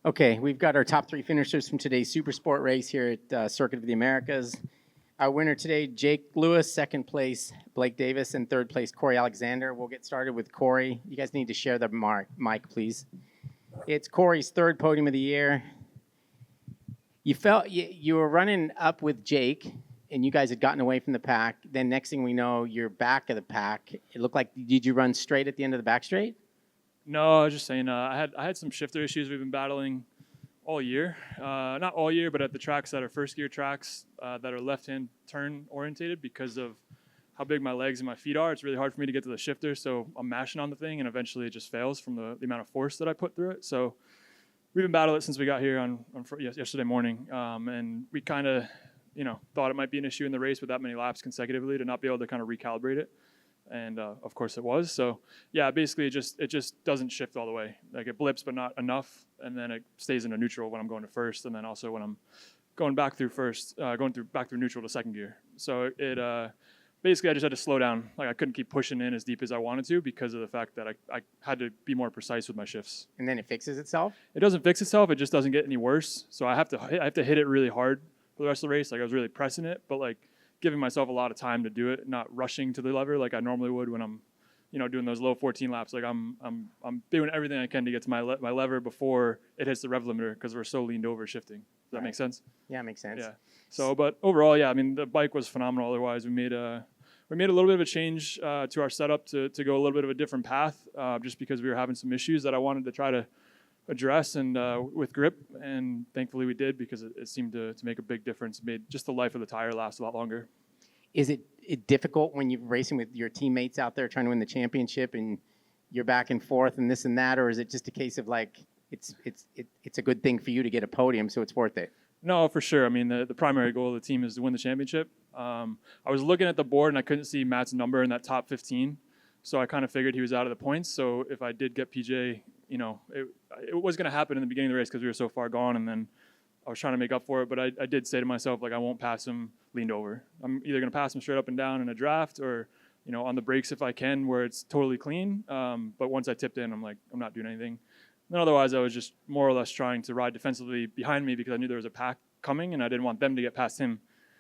Okay, we've got our top three finishers from today's Supersport race here at Circuit of the Americas. Our winner today, Jake Lewis. Second place, Blake Davis. And third place, Corey Alexander. We'll get started with Corey. You guys need to share the mic, please. It's Corey's third podium of the year. You felt you were running up with Jake, and you guys had gotten away from the pack. Then next thing we know, you're back of the pack. It looked like, did you run straight at the end of the back straight? No, I was just saying I had some shifter issues we've been battling all year. Not all year, but at the tracks that are first gear tracks that are left-hand turn orientated because of how big my legs and my feet are. It's really hard for me to get to the shifter, so I'm mashing on the thing, and eventually it just fails from the amount of force that I put through it. So we've been battling it since we got here on yesterday morning, and we kind of thought it might be an issue in the race with that many laps consecutively to not be able to kind of recalibrate it. And of course it was. So yeah, basically it just doesn't shift all the way. Like it blips, but not enough, and then it stays in a neutral when I'm going to first, and then also when I'm going back through first, back through neutral to second gear. So it basically I just had to slow down. Like I couldn't keep pushing in as deep as I wanted to because of the fact that I had to be more precise with my shifts. And then it fixes itself? It doesn't fix itself. It just doesn't get any worse. So I have to hit it really hard for the rest of the race. Like I was really pressing it, but like giving myself a lot of time to do it, not rushing to the lever like I normally would when I'm, doing those low 14 laps. Like I'm doing everything I can to get to my lever before it hits the rev limiter because we're so leaned over shifting. Does that make sense? Yeah, it makes sense. Yeah. So, but overall, yeah, I mean the bike was phenomenal. Otherwise, we made a little bit of a change to our setup to go a little bit of a different path, just because we were having some issues that I wanted to try to address and with grip, and thankfully we did because it seemed to make a big difference. It made just the life of the tire last a lot longer. Is it difficult when you're racing with your teammates out there trying to win the championship and you're back and forth and this and that, or is it just a case of like it's a good thing for you to get a podium, so it's worth it? No, for sure. I mean, the primary goal of the team is to win the championship. I was looking at the board and I couldn't see Matt's number in that top 15, so I kind of figured he was out of the points. So if I did get PJ, it was going to happen in the beginning of the race because we were so far gone, and then I was trying to make up for it. But I did say to myself, like, I won't pass him leaned over. I'm either going to pass him straight up and down in a draft or, on the brakes if I can where it's totally clean. But once I tipped in, I'm like, I'm not doing anything. And otherwise, I was just more or less trying to ride defensively behind me because I knew there was a pack coming and I didn't want them to get past him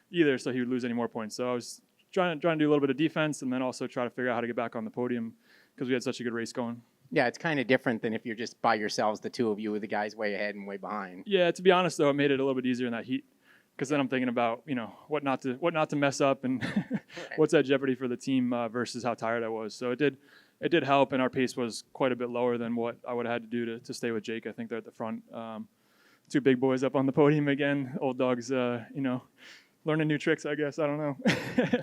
either so he would lose any more points. So I was trying to do a little bit of defense and then also try to figure out how to get back on the podium because we had such a good race going. Yeah, it's kind of different than if you're just by yourselves, the two of you, with the guys way ahead and way behind. Yeah, to be honest though, it made it a little bit easier in that heat because then I'm thinking about what not to mess up and what's at jeopardy for the team versus how tired I was. So it did help, and our pace was quite a bit lower than what I would have had to do to stay with Jake. I think they're at the front. Two big boys up on the podium again. Old dogs, learning new tricks, I guess. I don't know.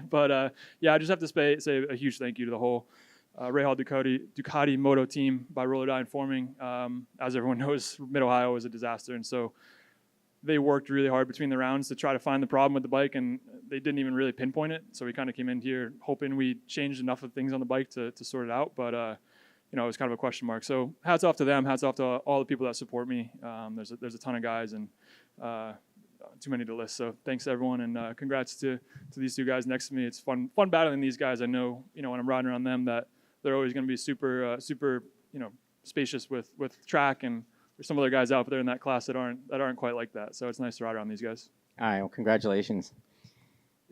But yeah, I just have to say a huge thank you to the whole Rahal Ducati Moto team by Roller Forming. As everyone knows, Mid-Ohio was a disaster, and so they worked really hard between the rounds to try to find the problem with the bike, and they didn't even really pinpoint it. So we kind of came in here hoping we changed enough of things on the bike to sort it out, but it was kind of a question mark. So hats off to them, hats off to all the people that support me. There's a ton of guys, and too many to list. So thanks everyone, and congrats to these two guys next to me. It's fun battling these guys. I know, when I'm riding around them that they're always going to be super spacious with track, and there's some other guys out there in that class that aren't quite like that. So it's nice to ride around these guys. All right, well, congratulations.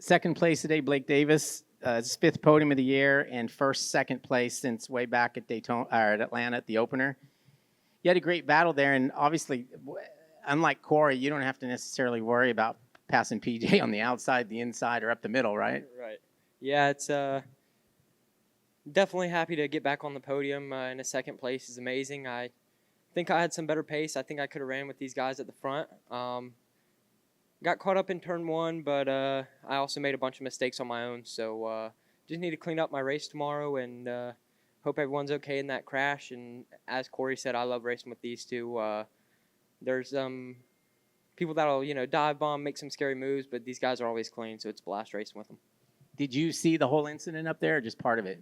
Second place today, Blake Davis. His fifth podium of the year and second place since way back at at Atlanta at the opener. You had a great battle there, and obviously, unlike Corey, you don't have to necessarily worry about passing PJ on the outside, the inside, or up the middle, right? Right. Yeah, it's definitely happy to get back on the podium in a second place is amazing. I think I had some better pace. I think I could have ran with these guys at the front. Got caught up in turn one, but I also made a bunch of mistakes on my own. So just need to clean up my race tomorrow and hope everyone's okay in that crash. And as Corey said, I love racing with these two. There's people that'll, dive bomb, make some scary moves, but these guys are always clean, so it's a blast racing with them. Did you see the whole incident up there or just part of it?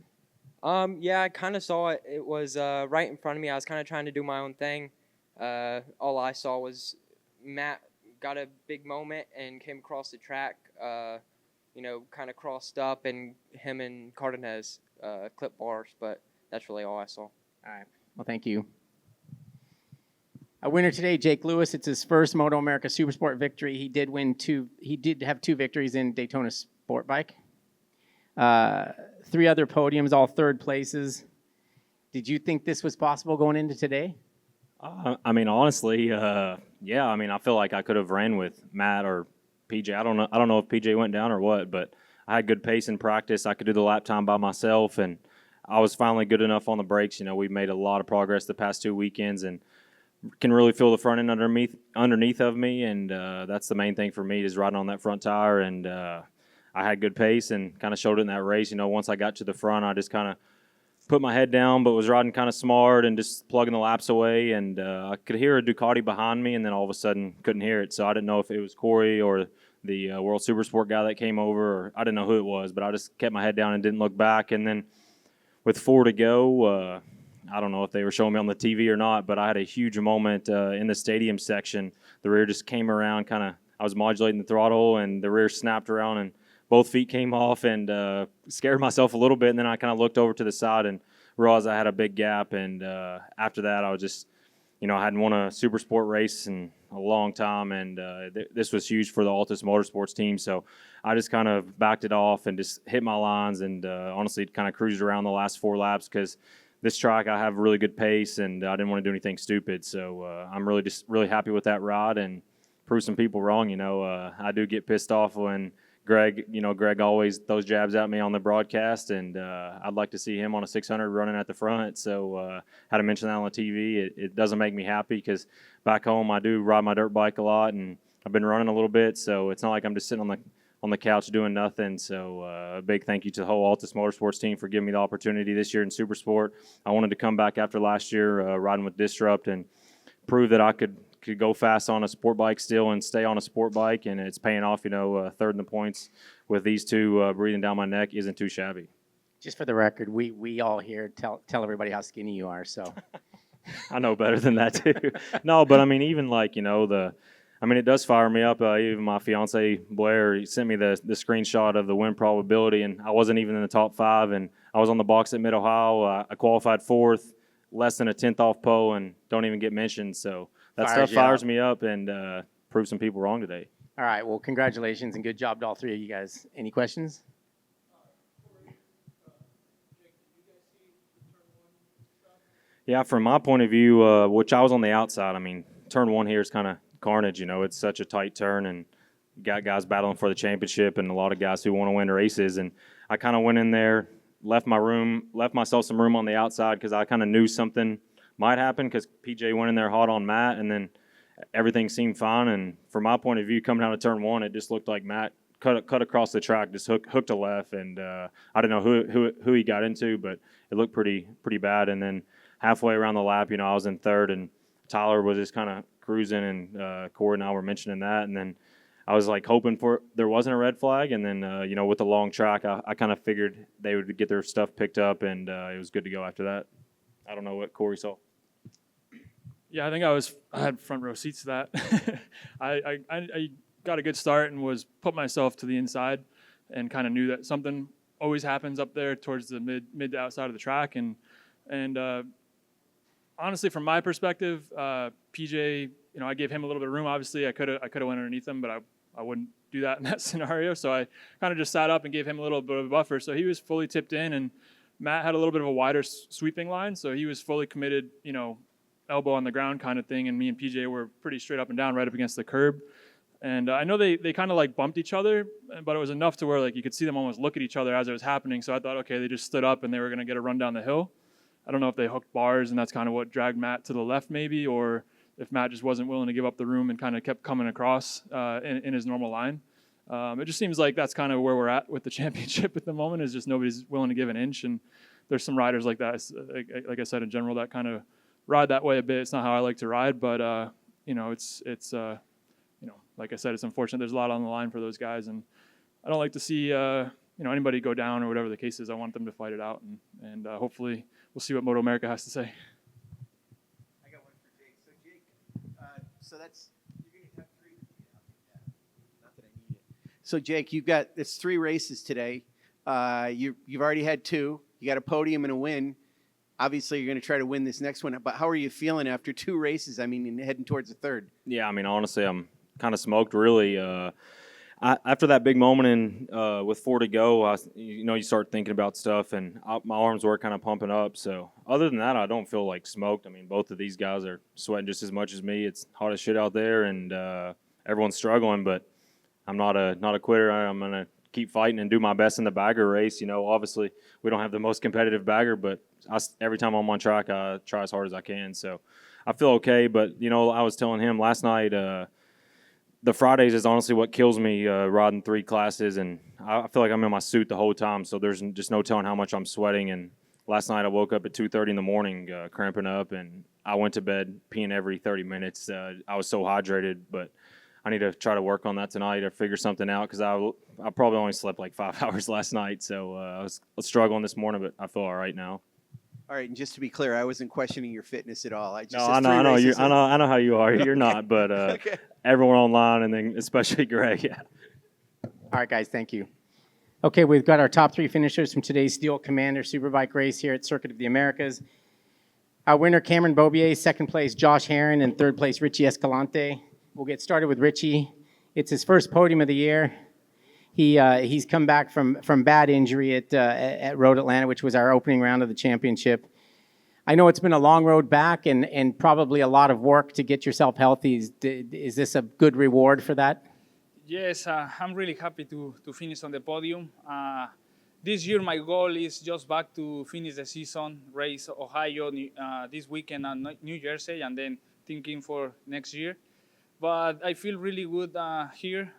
Yeah, I kind of saw it. It was right in front of me. I was kind of trying to do my own thing. All I saw was Matt got a big moment and came across the track, kind of crossed up, and him and Cardenas clipped bars, but that's really all I saw. All right. Well, thank you. A winner today, Jake Lewis. It's his first MotoAmerica Supersport victory. He did win two. He did have 2 victories in Daytona Sportbike. 3 other podiums, all 3rd places. Did you think this was possible going into today? I mean, honestly, yeah. I mean, I feel like I could have ran with Matt or PJ. I don't know if PJ went down or what, but I had good pace in practice. I could do the lap time by myself, and I was finally good enough on the brakes. You know, we've made a lot of progress the past 2 weekends, and can really feel the front end underneath of me, and that's the main thing for me is riding on that front tire. And I had good pace and kind of showed it in that race. You know, once I got to the front, I just kind of put my head down, but was riding kind of smart and just plugging the laps away. And I could hear a Ducati behind me, and then all of a sudden couldn't hear it. So I didn't know if it was Corey or the World Supersport guy that came over, or I didn't know who it was, but I just kept my head down and didn't look back. And then with 4 to go, I don't know if they were showing me on the TV or not, but I had a huge moment in the stadium section. The rear just came around, I was modulating the throttle, and the rear snapped around, and both feet came off, and scared myself a little bit. And then I kind of looked over to the side and realized I had a big gap. And after that, I was just, I hadn't won a Supersport race in a long time, and this was huge for the Altus Motorsports team. So I just kind of backed it off and just hit my lines, and honestly kind of cruised around the last 4 laps because this track I have really good pace, and I didn't want to do anything stupid. So I'm really happy with that ride and prove some people wrong. I do get pissed off when Greg always throws jabs at me on the broadcast, and I'd like to see him on a 600 running at the front. So had to mention that on the TV. It doesn't make me happy because back home I do ride my dirt bike a lot, and I've been running a little bit. So it's not like I'm just sitting on the couch doing nothing. So a big thank you to the whole Altus Motorsports team for giving me the opportunity this year in Supersport. I wanted to come back after last year riding with Disrupt and prove that I could go fast on a sport bike still and stay on a sport bike, and it's paying off. 3rd in the points with these 2 breathing down my neck isn't too shabby. Just for the record, we all here tell everybody how skinny you are. So I know better than that too. No, but I mean, even it does fire me up. Even my fiance Blair, he sent me the screenshot of the win probability, and I wasn't even in the top 5, and I was on the box at Mid Ohio. I qualified 4th, less than a 10th off pole, and don't even get mentioned. So that stuff fires me up and proves some people wrong today. All right. Well, congratulations and good job to all 3 of you guys. Any questions? Yeah, from my point of view, which I was on the outside, I mean, turn 1 here is kind of carnage. It's such a tight turn, and you got guys battling for the championship and a lot of guys who want to win races. And I kind of went in there, left myself some room on the outside because I kind of knew something might happen because PJ went in there hot on Matt, and then everything seemed fine. And from my point of view, coming out of turn 1, it just looked like Matt cut across the track, just hooked a left, and I don't know who he got into, but it looked pretty bad. And then halfway around the lap, I was in 3rd, and Tyler was just kind of cruising, and Corey and I were mentioning that, and then I was hoping there wasn't a red flag, and then with the long track, I kind of figured they would get their stuff picked up, and it was good to go after that. I don't know what Corey saw. Yeah, I think I had front row seats to that. I got a good start and put myself to the inside, and kind of knew that something always happens up there towards the mid to outside of the track, and honestly, from my perspective, PJ, I gave him a little bit of room. Obviously, I could have went underneath him, but I wouldn't do that in that scenario. So I kind of just sat up and gave him a little bit of a buffer. So he was fully tipped in, and Matt had a little bit of a wider sweeping line, so he was fully committed, elbow on the ground kind of thing, and me and PJ were pretty straight up and down right up against the curb. And I know they kind of bumped each other, but it was enough to where you could see them almost look at each other as it was happening. So I thought, okay, they just stood up and they were going to get a run down the hill. I don't know if they hooked bars and that's kind of what dragged Matt to the left maybe, or if Matt just wasn't willing to give up the room and kind of kept coming across in his normal line. It just seems like that's kind of where we're at with the championship at the moment, is just nobody's willing to give an inch. And there's some riders like that, like I said, in general, that kind of ride that way a bit. It's not how I like to ride, but it's like I said, it's unfortunate. There's a lot on the line for those guys, and I don't like to see anybody go down or whatever the case is. I want them to fight it out, and hopefully we'll see what MotoAmerica has to say. I got one for Jake. So Jake, so that's you're gonna have 3. Not that I need it. So Jake, it's 3 races today. You've already had 2. You got a podium and a win. Obviously, you're going to try to win this next one, but how are you feeling after 2 races? I mean, and heading towards the third. Yeah, I mean, honestly, I'm kind of smoked, really. After that big moment with 4 to go, you start thinking about stuff, and my arms were kind of pumping up. So other than that, I don't feel like smoked. I mean, both of these guys are sweating just as much as me. It's hot as shit out there, and everyone's struggling, but I'm not a quitter. I'm going to keep fighting and do my best in the bagger race. Obviously, we don't have the most competitive bagger, but every time I'm on track, I try as hard as I can. So I feel okay, but, I was telling him last night, the Fridays is honestly what kills me, riding 3 classes, and I feel like I'm in my suit the whole time, so there's just no telling how much I'm sweating. And last night I woke up at 2:30 in the morning, cramping up, and I went to bed peeing every 30 minutes. I was so hydrated, but I need to try to work on that tonight or figure something out, because I probably only slept like 5 hours last night, so I was struggling this morning, but I feel all right now. All right, and just to be clear, I wasn't questioning your fitness at all. No, I know how you are. You're not, but Okay. everyone online, and then especially Greg. Yeah. All right, guys, thank you. Okay, we've got our top 3 finishers from today's Steel Commander Superbike race here at Circuit of the Americas. Our winner, Cameron Bobier, second place, Josh Herron, and third place, Richie Escalante. We'll get started with Richie. It's his first podium of the year. He's come back from bad injury at Road Atlanta, which was our opening round of the championship. I know it's been a long road back and probably a lot of work to get yourself healthy. Is this a good reward for that? Yes, I'm really happy to finish on the podium. This year my goal is just back to finish the season, race Ohio this weekend and New Jersey, and then thinking for next year. But I feel really good here.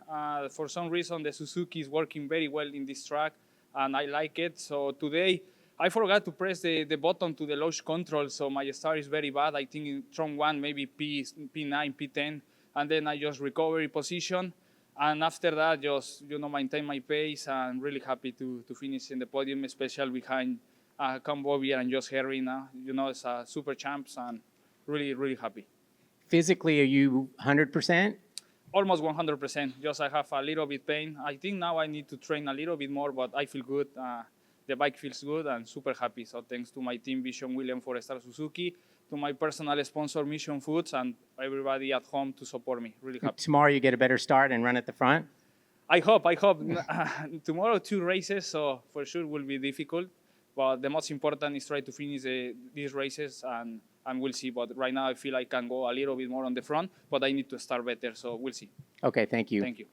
For some reason, the Suzuki is working very well in this track, and I like it. So today, I forgot to press the button to the launch control, so my start is very bad. I think in turn 1, maybe P9, P10, and then I just recovery position. And after that, just, maintain my pace. I'm really happy to finish in the podium, especially behind Cam Bobier and Josh Herring. It's super champs, and really, really happy. Physically, are you 100%? Almost 100%. Just I have a little bit pain. I think now I need to train a little bit more, but I feel good. The bike feels good, and super happy. So thanks to my team, Vision William for Star Suzuki, to my personal sponsor, Mission Foods, and everybody at home to support me. Really happy. Tomorrow you get a better start and run at the front? I hope. Tomorrow 2 races, so for sure will be difficult. But the most important is try to finish these races, and we'll see. But right now I feel I can go a little bit more on the front, but I need to start better, so we'll see. Okay, thank you. Thank you.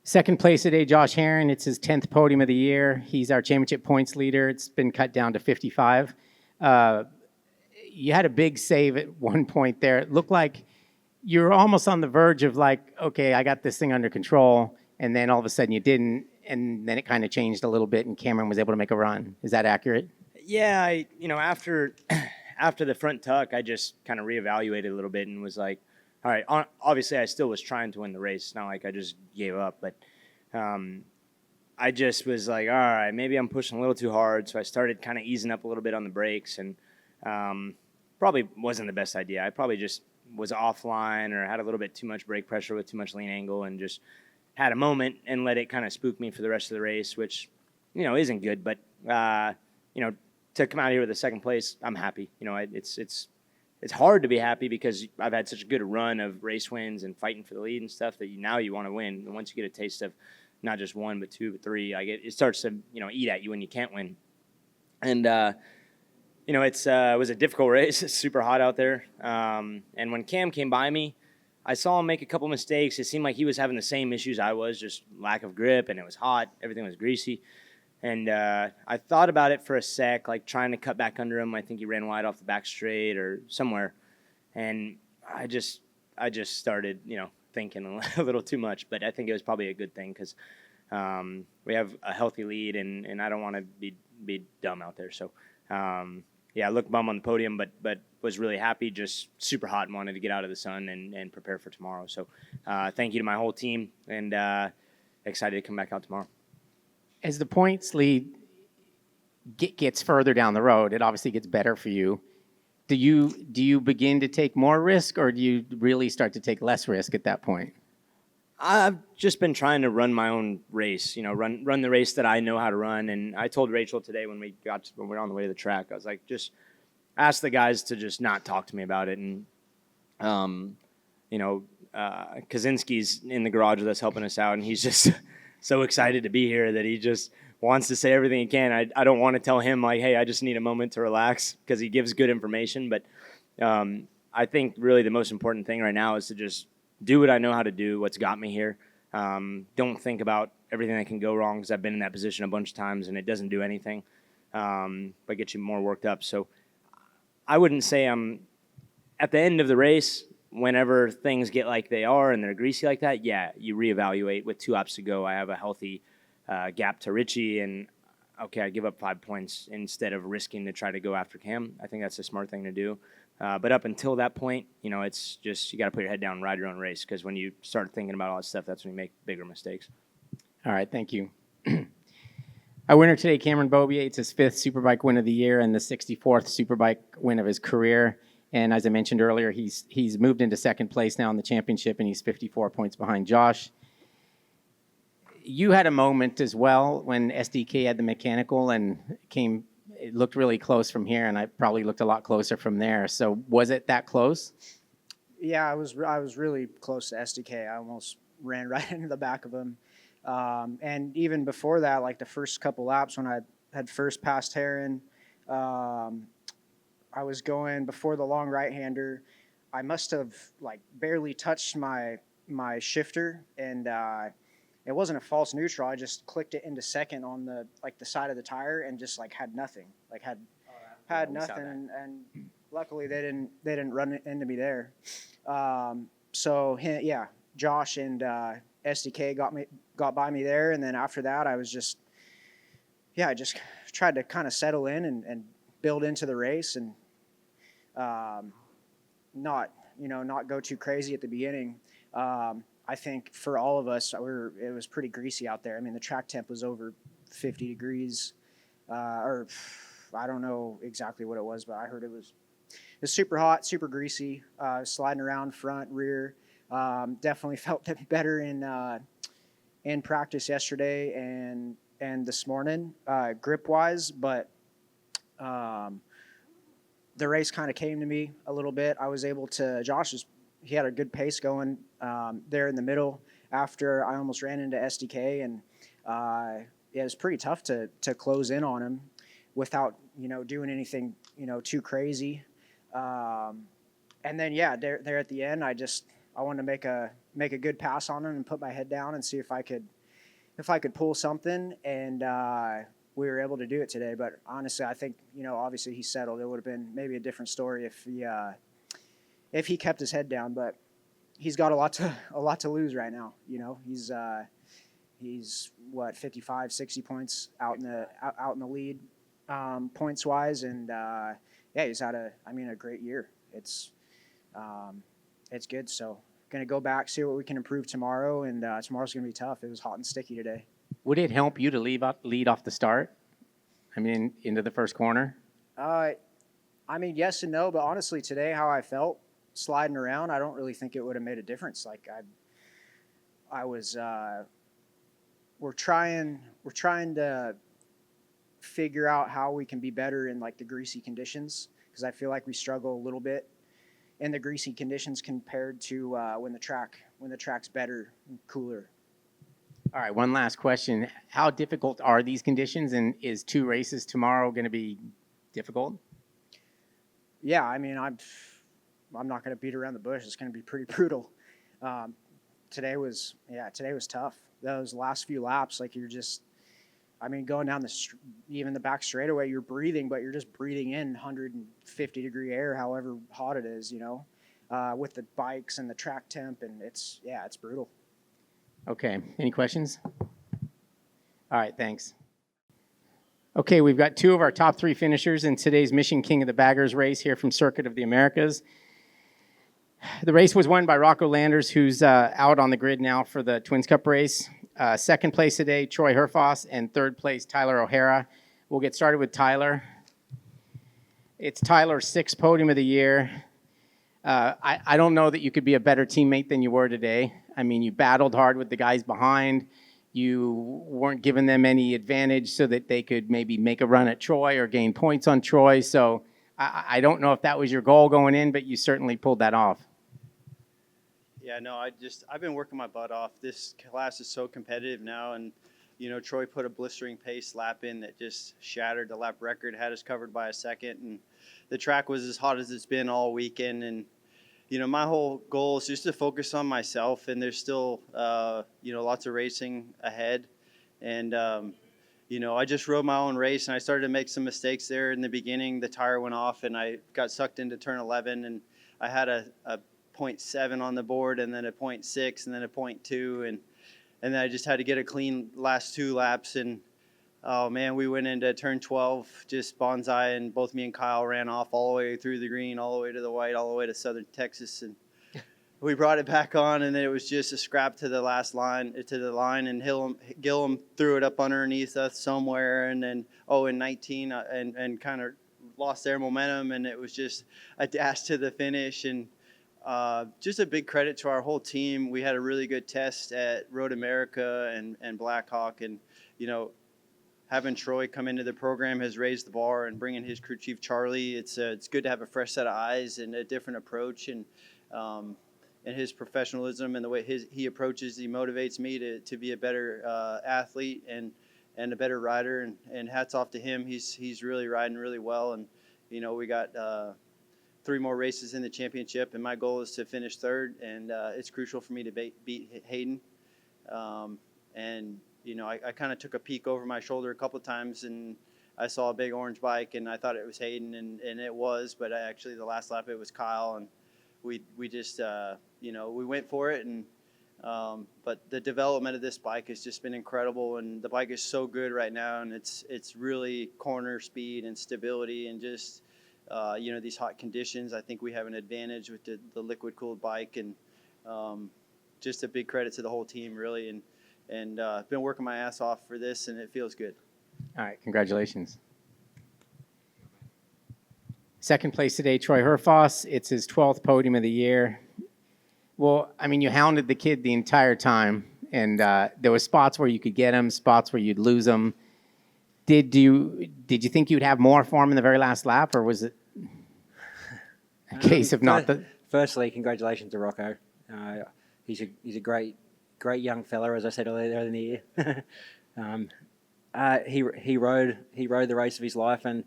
Second place today, Josh Herron. It's his 10th podium of the year. He's our championship points leader. It's been cut down to 55. You had a big save at one point there. It looked like you were almost on the verge of like, okay, I got this thing under control, and then all of a sudden you didn't, and then it kind of changed a little bit, and Cameron was able to make a run. Is that accurate? Yeah, after the front tuck, I just kind of reevaluated a little bit and was like, all right, obviously I still was trying to win the race. It's not like I just gave up, but I just was like, all right, maybe I'm pushing a little too hard. So I started kind of easing up a little bit on the brakes, and probably wasn't the best idea. I probably just was offline or had a little bit too much brake pressure with too much lean angle, and just had a moment and let it kind of spook me for the rest of the race, which, isn't good. But, to come out here with the second place, I'm happy. It's hard to be happy because I've had such a good run of race wins and fighting for the lead and stuff that now you want to win. And once you get a taste of not just 1, but 2, but 3, it starts to, eat at you when you can't win. And, it was a difficult race. It's super hot out there. And when Cam came by me, I saw him make a couple mistakes. It seemed like he was having the same issues I was, just lack of grip, and it was hot. Everything was greasy. And I thought about it for a sec, like trying to cut back under him. I think he ran wide off the back straight or somewhere. And I just started, thinking a little too much. But I think it was probably a good thing because we have a healthy lead, and I don't want to be dumb out there. So, I looked bum on the podium, but was really happy, just super hot and wanted to get out of the sun and prepare for tomorrow. So thank you to my whole team, and excited to come back out tomorrow. As the points lead gets further down the road, it obviously gets better for you. Do you begin to take more risk, or do you really start to take less risk at that point? I've just been trying to run my own race, run the race that I know how to run. And I told Rachel today when we were on the way to the track, I was like, just ask the guys to just not talk to me about it. And, Kaczynski's in the garage with us helping us out, and he's just so excited to be here that he just wants to say everything he can. I don't want to tell him, like, hey, I just need a moment to relax, because he gives good information. But I think really the most important thing right now is to just do what I know how to do, what's got me here. Don't think about everything that can go wrong, because I've been in that position a bunch of times and it doesn't do anything but get you more worked up. So I wouldn't say I'm at the end of the race. Whenever things get like they are and they're greasy like that, yeah, you reevaluate. With 2 laps to go, I have a healthy gap to Richie, and okay, I give up 5 points instead of risking to try to go after Cam. I think that's a smart thing to do. But up until that point, it's just you got to put your head down and ride your own race, because when you start thinking about all that stuff, that's when you make bigger mistakes. All right, thank you. Our winner today, Cameron Beaubier. It's his 5th Superbike win of the year and the 64th Superbike win of his career. And as I mentioned earlier, he's moved into 2nd place now in the championship, and he's 54 points behind Josh. You had a moment as well when SDK had the mechanical and it looked really close from here, and I probably looked a lot closer from there. So was it that close? Yeah, I was really close to SDK. I almost ran right into the back of him. And even before that, like the first couple laps when I had first passed Heron, I was going before the long right-hander. I must have like barely touched my shifter, and it wasn't a false neutral. I just clicked it into second on the side of the tire and just like had nothing. Had nothing, and luckily they didn't run into me there. Josh and SDK got by me there, and then after that I was just I just tried to kind of settle in and build into the race, and not go too crazy at the beginning. I think for all of us, it was pretty greasy out there. I mean, the track temp was over 50 degrees, or I don't know exactly what it was, but I heard it was super hot, super greasy, sliding around front, rear. Definitely felt better in practice yesterday and this morning, grip wise, but the race kind of came to me a little bit. I was able to, he had a good pace going there in the middle after I almost ran into SDK, and it was pretty tough to close in on him without, doing anything, too crazy. And then, there at the end, I wanted to make a good pass on him and put my head down and see if I could pull something, and we were able to do it today. But honestly, I think, obviously he settled. It would have been maybe a different story if he kept his head down, but he's got a lot to lose right now. He's what, 55, 60 points out in the lead, points wise. And he's had a great year. It's good. So going to go back, see what we can improve tomorrow. And tomorrow's going to be tough. It was hot and sticky today. Would it help you to lead off the start? I mean, into the first corner? Yes and no, but honestly, today, how I felt sliding around, I don't really think it would have made a difference. Like we're trying to figure out how we can be better in like the greasy conditions, because I feel like we struggle a little bit in the greasy conditions compared to when the track's better and cooler. All right, one last question. How difficult are these conditions, and is 2 races tomorrow going to be difficult? Yeah, I'm not going to beat around the bush. It's going to be pretty brutal. Today was tough. Those last few laps, like going down even the back straightaway, you're breathing, but you're just breathing in 150-degree air, however hot it is, with the bikes and the track temp, and it's brutal. Okay, any questions? All right, thanks. Okay, we've got 2 of our top 3 finishers in today's Mission King of the Baggers race here from Circuit of the Americas. The race was won by Rocco Landers, who's out on the grid now for the Twins Cup race. 2nd place today, Troy Herfoss, and 3rd place, Tyler O'Hara. We'll get started with Tyler. It's Tyler's 6th podium of the year. I don't know that you could be a better teammate than you were today. I mean, you battled hard with the guys behind. You weren't giving them any advantage so that they could maybe make a run at Troy or gain points on Troy. So I don't know if that was your goal going in, but you certainly pulled that off. Yeah, no, I've been working my butt off. This class is so competitive now, and Troy put a blistering pace lap in that just shattered the lap record, had us covered by a second, and the track was as hot as it's been all weekend. And my whole goal is just to focus on myself, and there's still lots of racing ahead. And I just rode my own race, and I started to make some mistakes there in the beginning. The tire went off, and I got sucked into turn 11, and I had a 0.7 on the board, and then a 0.6, and then a 0.2, and then I just had to get a clean last 2 laps. And oh man, we went into turn 12 just bonsai, and both me and Kyle ran off all the way through the green, all the way to the white, all the way to southern Texas, and we brought it back on, and then it was just a scrap to the line, and Gillum threw it up underneath us somewhere, and then in 19 and kind of lost their momentum, and it was just a dash to the finish. And just a big credit to our whole team. We had a really good test at MotoAmerica and Blackhawk, and having Troy come into the program has raised the bar, and bringing his crew chief Charlie, it's good to have a fresh set of eyes and a different approach, and his professionalism and the way he approaches, he motivates me to be a better athlete and a better rider, and hats off to him. He's really riding really well, and we got 3 more races in the championship, and my goal is to finish 3rd, and it's crucial for me to beat Hayden. I kind of took a peek over my shoulder a couple of times, and I saw a big orange bike, and I thought it was Hayden, and it was, but actually the last lap it was Kyle, and we just we went for it, and but the development of this bike has just been incredible, and the bike is so good right now, and it's really corner speed and stability, and just these hot conditions. I think we have an advantage with the liquid cooled bike, and just a big credit to the whole team, really, and I've been working my ass off for this, and it feels good. All right, congratulations. Second place today, Troy Herfoss. It's his 12th podium of the year. Well, I mean, you hounded the kid the entire time, and there were spots where you could get him, spots where you'd lose him. Did you think you'd have more for him in the very last lap, or was it a case of not the? Firstly, congratulations to Rocco. He's a great young fella, as I said earlier in the year. He rode the race of his life, and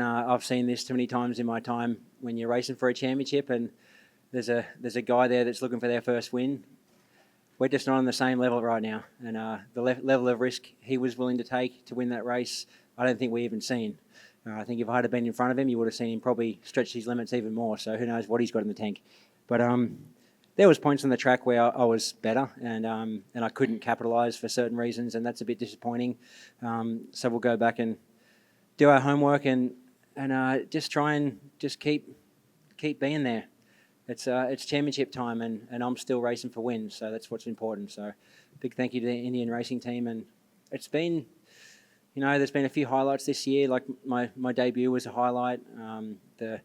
I've seen this too many times in my time when you're racing for a championship, and there's a guy there that's looking for their first win. We're just not on the same level right now, and the level of risk he was willing to take to win that race, I don't think we even seen. I think if I had been in front of him, you would have seen him probably stretch his limits even more. So who knows what he's got in the tank. But there was points on the track where I was better, and I couldn't capitalise for certain reasons, and that's a bit disappointing. So we'll go back and do our homework and just try and just keep being there. It's championship time, and I'm still racing for wins, so that's what's important. So big thank you to the Indian racing team, and it's been, there's been a few highlights this year. Like my debut was a highlight. The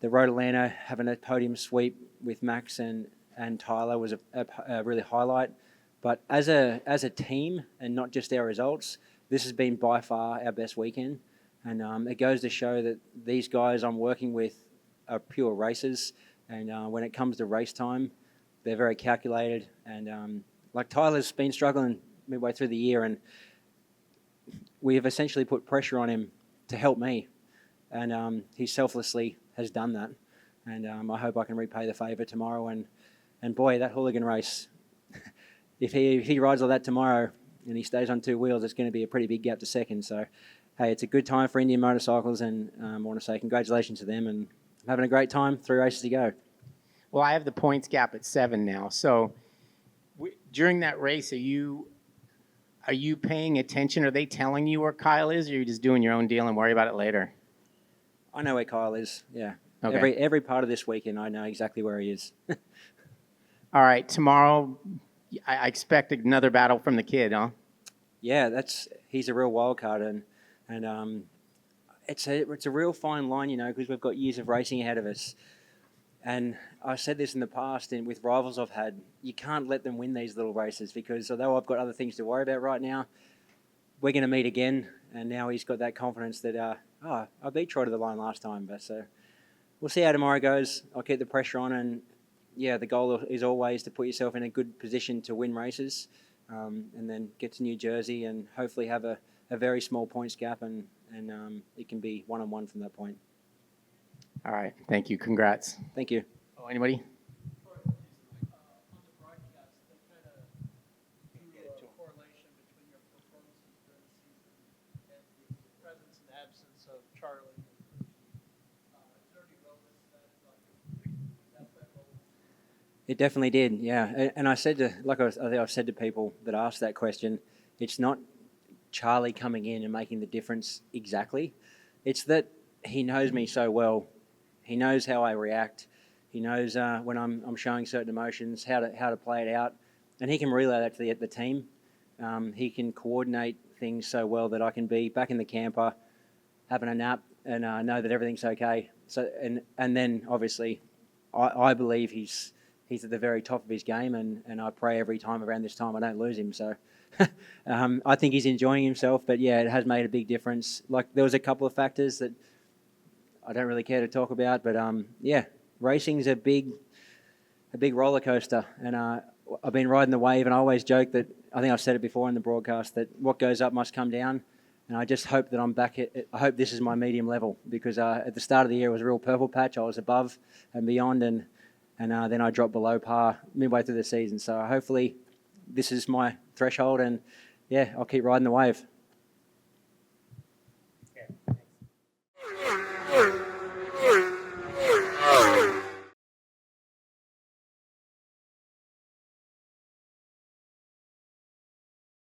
Road Atlanta having a podium sweep with Max and Tyler was a really highlight. But as a team, and not just our results, this has been by far our best weekend, and it goes to show that these guys I'm working with are pure racers. And when it comes to race time, they're very calculated. And like Tyler's been struggling midway through the year, and we have essentially put pressure on him to help me. And he selflessly has done that. And I hope I can repay the favour tomorrow. And boy, that hooligan race, if he rides like that tomorrow and he stays on 2 wheels, it's going to be a pretty big gap to second. So, hey, it's a good time for Indian Motorcycles, and I want to say congratulations to them, and I'm having a great time. 3 races to go. Well, I have the points gap at 7 now. So during that race, are you paying attention? Are they telling you where Kyle is, or are you just doing your own deal and worry about it later? I know where Kyle is, yeah. Okay. Every part of this weekend, I know exactly where he is. All right, tomorrow, I expect another battle from the kid, huh? Yeah, he's a real wild card, and it's a real fine line, because we've got years of racing ahead of us, and I've said this in the past, and with rivals I've had, you can't let them win these little races because although I've got other things to worry about right now, we're going to meet again. And now he's got that confidence that, I beat Troy to the line last time. But so we'll see how tomorrow goes. I'll keep the pressure on. And yeah, the goal is always to put yourself in a good position to win races and then get to New Jersey and hopefully have a very small points gap. And it can be one-on-one from that point. All right. Thank you. Congrats. Thank you. Oh, anybody? It definitely did, yeah. And I said to, I think I've said to people that asked that question, it's not Charlie coming in and making the difference exactly. It's that he knows me so well. He knows how I react. He knows when I'm showing certain emotions, how to play it out, and he can relay that to the team. He can coordinate things so well that I can be back in the camper, having a nap, and know that everything's okay. So and then obviously, I believe he's at the very top of his game, and I pray every time around this time I don't lose him. So I think he's enjoying himself, but yeah, it has made a big difference. Like there was a couple of factors that I don't really care to talk about, but yeah, racing's a big roller coaster, and I've been riding the wave, and I always joke that I think I've said it before in the broadcast that what goes up must come down, and I just hope that I'm back I hope this is my medium level because at the start of the year it was a real purple patch. I was above and beyond, and then I dropped below par midway through the season. So hopefully this is my threshold, and yeah, I'll keep riding the wave.